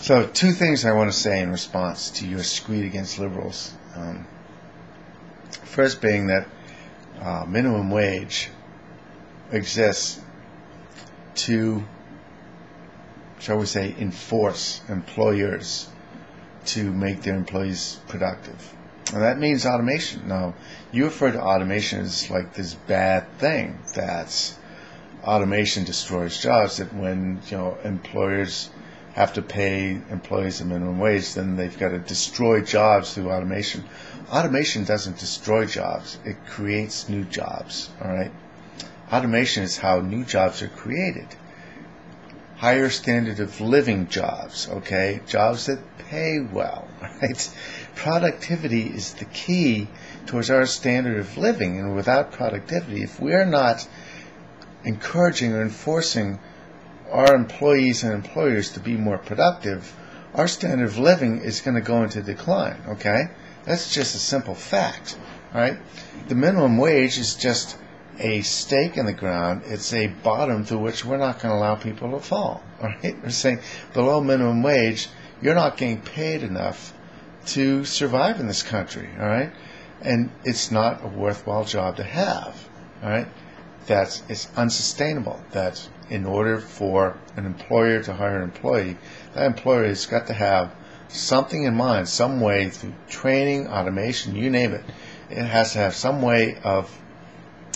So, two things I want to say in response to your screed against liberals. First being that minimum wage exists to, shall we say, enforce employers to make their employees productive. And that means automation. Now, you refer to automation as like this bad thing, that automation destroys jobs, that when employers have to pay employees a minimum wage, then they've got to destroy jobs through automation. Automation doesn't destroy jobs. It creates new jobs, all right? Automation is how new jobs are created. Higher standard of living jobs, okay? Jobs that pay well, right? Productivity is the key towards our standard of living, and without productivity, if we're not encouraging or enforcing our employees and employers to be more productive, our standard of living is going to go into decline, okay? That's just a simple fact, right? The minimum wage is just a stake in the ground. It's a bottom to which we're not going to allow people to fall, all right? We're saying below minimum wage, you're not getting paid enough to survive in this country, all right? And it's not a worthwhile job to have, all right? It's unsustainable. That in order for an employer to hire an employee, that employer has got to have something in mind, some way through training, automation, you name it. It has to have some way of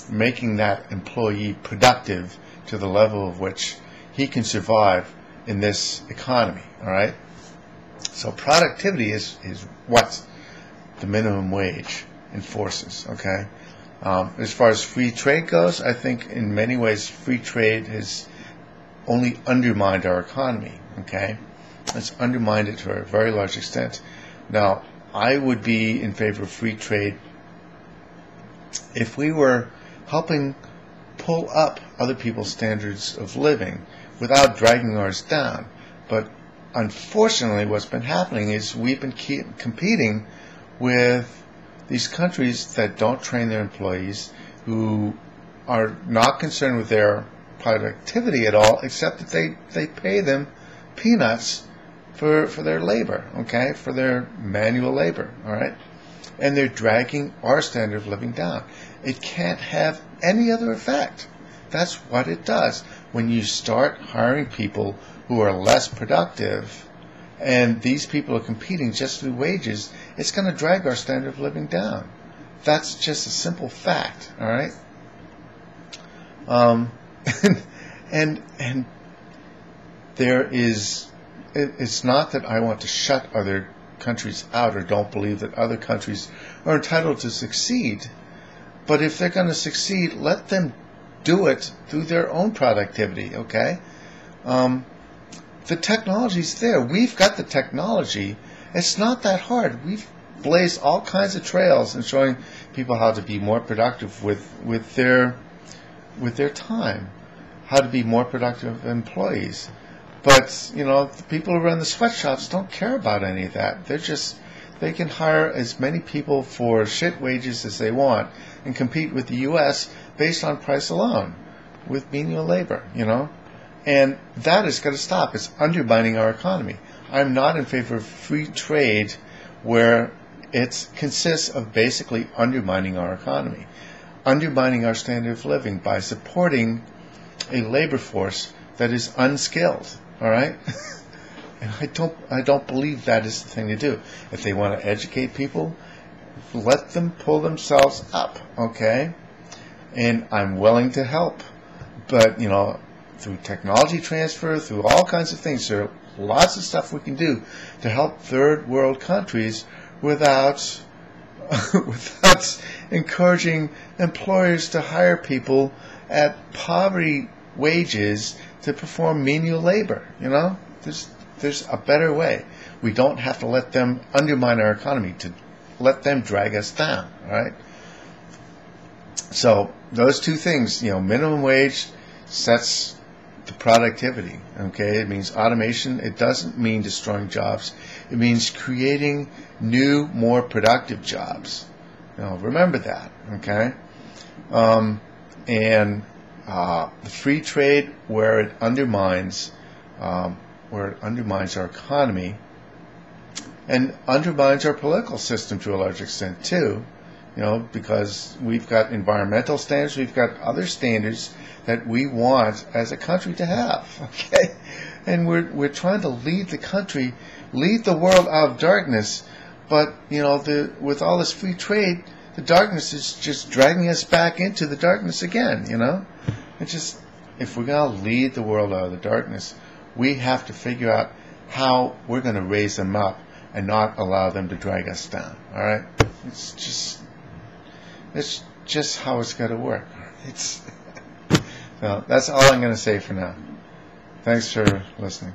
making that employee productive to the level of which he can survive in this economy, all right? So productivity is what the minimum wage enforces, okay? As far as free trade goes, I think in many ways free trade has only undermined our economy, okay? It's undermined it to a very large extent. Now, I would be in favor of free trade if we were helping pull up other people's standards of living without dragging ours down. But unfortunately, what's been happening is we've been competing with these countries that don't train their employees, who are not concerned with their productivity at all, except that they pay them peanuts for their labor, okay, for their manual labor, all right? And they're dragging our standard of living down. It can't have any other effect. That's what it does. When you start hiring people who are less productive, and these people are competing just through wages, it's going to drag our standard of living down. That's just a simple fact, all right? And there is, it's not that I want to shut other countries out or don't believe that other countries are entitled to succeed, but if they're going to succeed, let them do it through their own productivity, okay? The technology's there. We've got the technology. It's not that hard. We've blazed all kinds of trails in showing people how to be more productive with their time, how to be more productive employees. But the people who run the sweatshops don't care about any of that. They can hire as many people for shit wages as they want and compete with the U.S. based on price alone, with menial labor, And that is going to stop. It's undermining our economy. I'm not in favor of free trade where it consists of basically undermining our economy, undermining our standard of living by supporting a labor force that is unskilled, all right? And I don't believe that is the thing to do. If they want to educate people, let them pull themselves up, okay? And I'm willing to help. But, through technology transfer, through all kinds of things. There are lots of stuff we can do to help third world countries without encouraging employers to hire people at poverty wages to perform menial labor. There's a better way. We don't have to let them undermine our economy, to let them drag us down, all right? So those two things, minimum wage sets the productivity, okay? It means automation. It doesn't mean destroying jobs. It means creating new, more productive jobs. Remember that, okay? The free trade, where it undermines where it undermines our economy and undermines our political system to a large extent too. You know, because we've got environmental standards, we've got other standards that we want as a country to have, okay? And we're trying to lead the country, lead the world out of darkness, but, you know, with all this free trade, the darkness is just dragging us back into the darkness again, you know? It's just, if we're going to lead the world out of the darkness, we have to figure out how we're going to raise them up and not allow them to drag us down, all right? It's just how it's got to work. So that's all I'm going to say for now. Thanks for listening.